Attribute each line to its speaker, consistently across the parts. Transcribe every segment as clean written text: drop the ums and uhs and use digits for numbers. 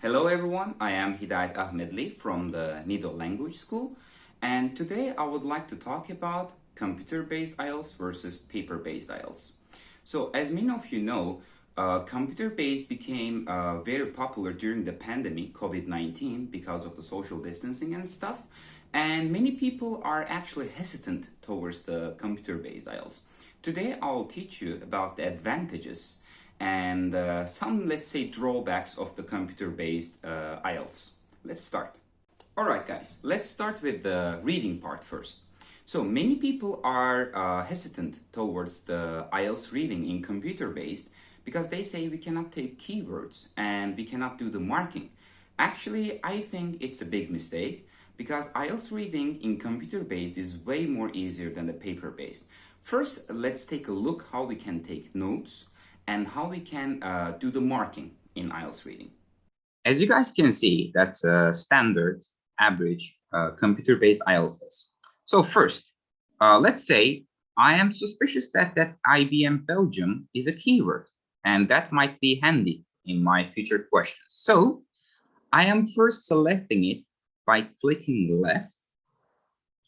Speaker 1: Hello everyone, I am Hidayat Ahmedli from the Nido Language School, and today I would like to talk about computer-based IELTS versus paper-based IELTS. So as many of you know, computer-based became very popular during the pandemic, COVID-19, because of the social distancing and stuff, and many people are actually hesitant towards the computer-based IELTS. Today I'll teach you about the advantages and some, let's say, drawbacks of the computer-based IELTS. Let's start. Alright guys, let's start with the reading part first. So many people are hesitant towards the IELTS reading in computer-based because they say we cannot take keywords and we cannot do the marking. Actually, I think it's a big mistake because IELTS reading in computer-based is way more easier than the paper-based. First, let's take a look how we can take notes and how we can do the marking in IELTS reading.
Speaker 2: As you guys can see, that's a standard, average computer-based IELTS test. So first, let's say I am suspicious that IBM Belgium is a keyword, and that might be handy in my future questions. So I am first selecting it by clicking left.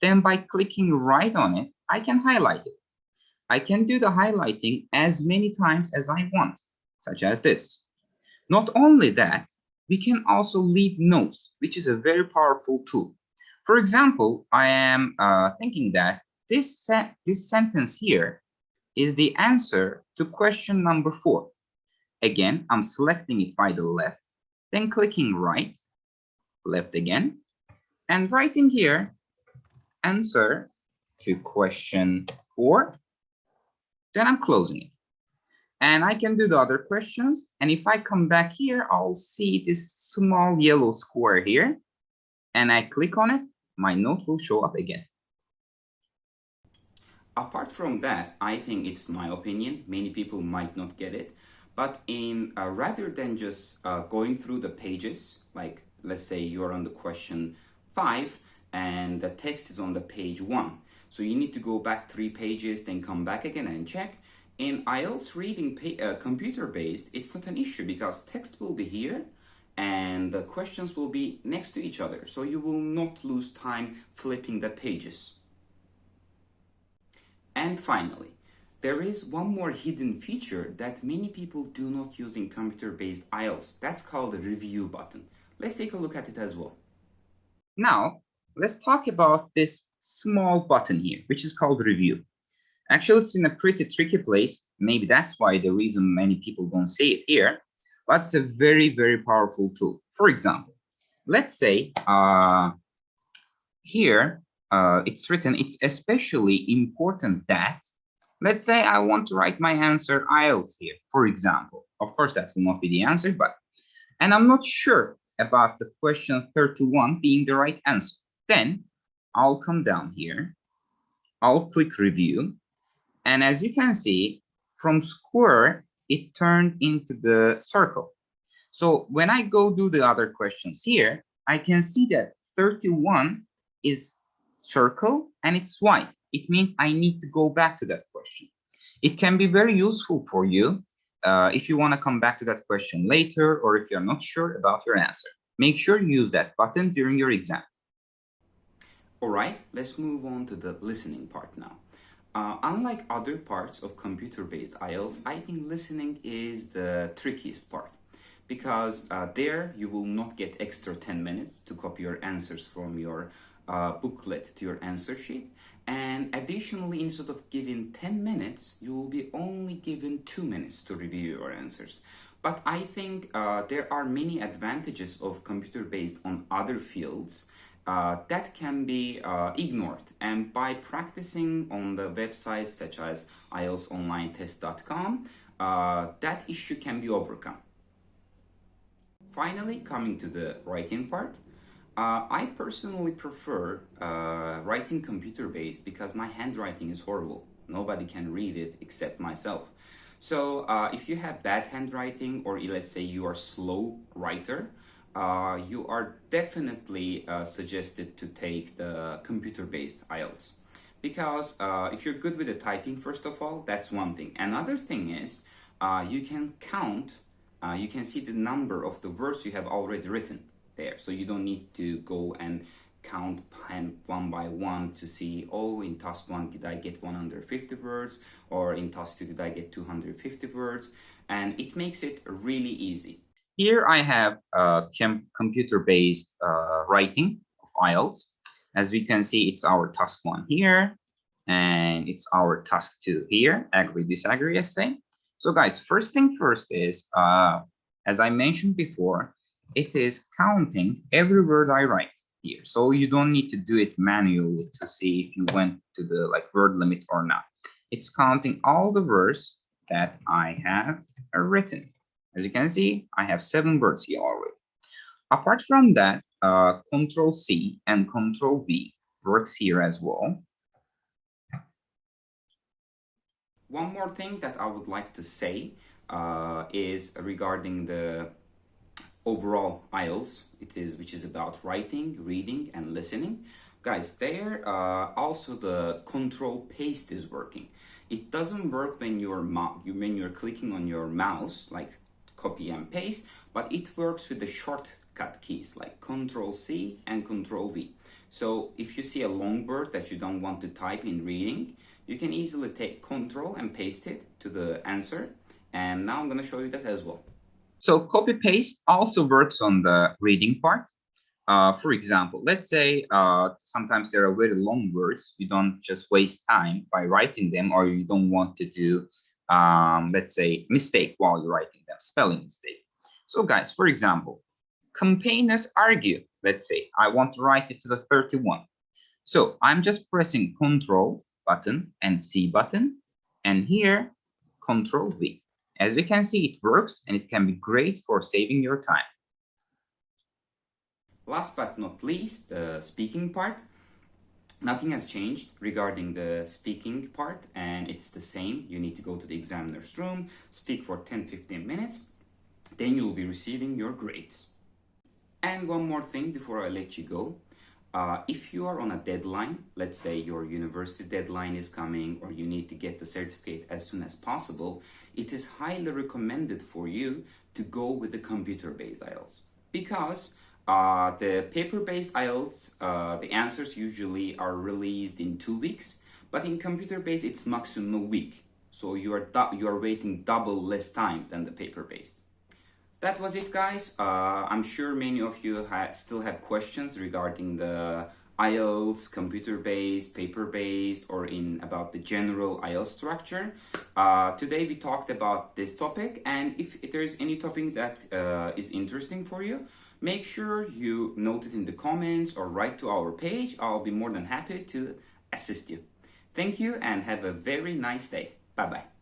Speaker 2: Then by clicking right on it, I can highlight it. I can do the highlighting as many times as I want, such as this. Not only that, we can also leave notes, which is a very powerful tool. For example, I am thinking that this sentence here is the answer to question number 4. Again, I'm selecting it by the left, then clicking right, left again, and writing here, answer to question 4. Then I'm closing it. And I can do the other questions. And if I come back here, I'll see this small yellow square here. And I click on it, my note will show up again.
Speaker 1: Apart from that, I think it's my opinion. Many people might not get it. But in rather than just going through the pages, like let's say you're on the question 5 and the text is on the page 1. So you need to go back 3 pages, then come back again and check. In IELTS reading computer-based, it's not an issue because text will be here and the questions will be next to each other. So you will not lose time flipping the pages. And finally, there is one more hidden feature that many people do not use in computer-based IELTS. That's called the review button. Let's take a look at it as well.
Speaker 2: Now, let's talk about this small button here, which is called review. Actually, it's in a pretty tricky place. Maybe that's why the reason many people don't see it here, but it's a very, very powerful tool. For example, let's say here it's written, it's especially important that, let's say I want to write my answer IELTS here, for example. Of course, that will not be the answer, and I'm not sure about the question 31 being the right answer. Then I'll come down here, I'll click review, and as you can see, from square, it turned into the circle. So when I go do the other questions here, I can see that 31 is circle and it's white. It means I need to go back to that question. It can be very useful for you if you want to come back to that question later, or if you're not sure about your answer. Make sure you use that button during your exam.
Speaker 1: All right, let's move on to the listening part now. Unlike other parts of computer-based IELTS, I think listening is the trickiest part because there you will not get extra 10 minutes to copy your answers from your booklet to your answer sheet. And additionally, instead of giving 10 minutes, you will be only given 2 minutes to review your answers. But I think there are many advantages of computer-based on other fields that can be ignored, and by practicing on the websites such as IELTSonlinetest.com, that issue can be overcome. Finally, coming to the writing part, I personally prefer writing computer-based because my handwriting is horrible. Nobody can read it except myself. So if you have bad handwriting, or let's say you are a slow writer, you are definitely suggested to take the computer-based IELTS. Because if you're good with the typing, first of all, that's one thing. Another thing is you can count you can see the number of the words you have already written there. So you don't need to go and count one by one to see, oh, in task 1 did I get 150 words, or in task 2 did I get 250 words, and it makes it really easy.
Speaker 2: Here I have computer-based writing of IELTS. As we can see, it's our task 1 here, and it's our task 2 here, agree, disagree essay. So guys, first thing first is, as I mentioned before, it is counting every word I write here. So you don't need to do it manually to see if you went to the word limit or not. It's counting all the words that I have written. As you can see, I have 7 words here already. Apart from that, Control C and Control V works here as well.
Speaker 1: One more thing that I would like to say is regarding the overall IELTS, which is about writing, reading, and listening. Guys, there also the control paste is working. It doesn't work when you're clicking on your mouse, like copy and paste, but it works with the shortcut keys like Control C and Control V. So if you see a long word that you don't want to type in reading, you can easily take Control and paste it to the answer. And now I'm going to show you that as well.
Speaker 2: So copy paste also works on the reading part. For example, let's say sometimes there are very long words. You don't just waste time by writing them, or you don't want to do, let's say, mistake while you're writing them, spelling mistake. So guys, for example, campaigners argue. Let's say I want to write it to the 31. So I'm just pressing Control button and C button, and here Control V. As you can see, it works, and it can be great for saving your time.
Speaker 1: Last but not least, the speaking part. Nothing has changed regarding the speaking part, and it's the same. You need to go to the examiner's room, speak for 10-15 minutes, then you'll be receiving your grades. And one more thing before I let you go. If you are on a deadline, let's say your university deadline is coming, or you need to get the certificate as soon as possible, it is highly recommended for you to go with the computer-based IELTS, because the paper-based IELTS, the answers usually are released in 2 weeks, but in computer-based it's maximum a week. So you are waiting double less time than the paper-based. That was it, guys. I'm sure many of you still have questions regarding the IELTS, computer-based, paper-based, or about the general IELTS structure. Today we talked about this topic, and if there is any topic that is interesting for you, make sure you note it in the comments or write to our page. I'll be more than happy to assist you. Thank you and have a very nice day. Bye-bye.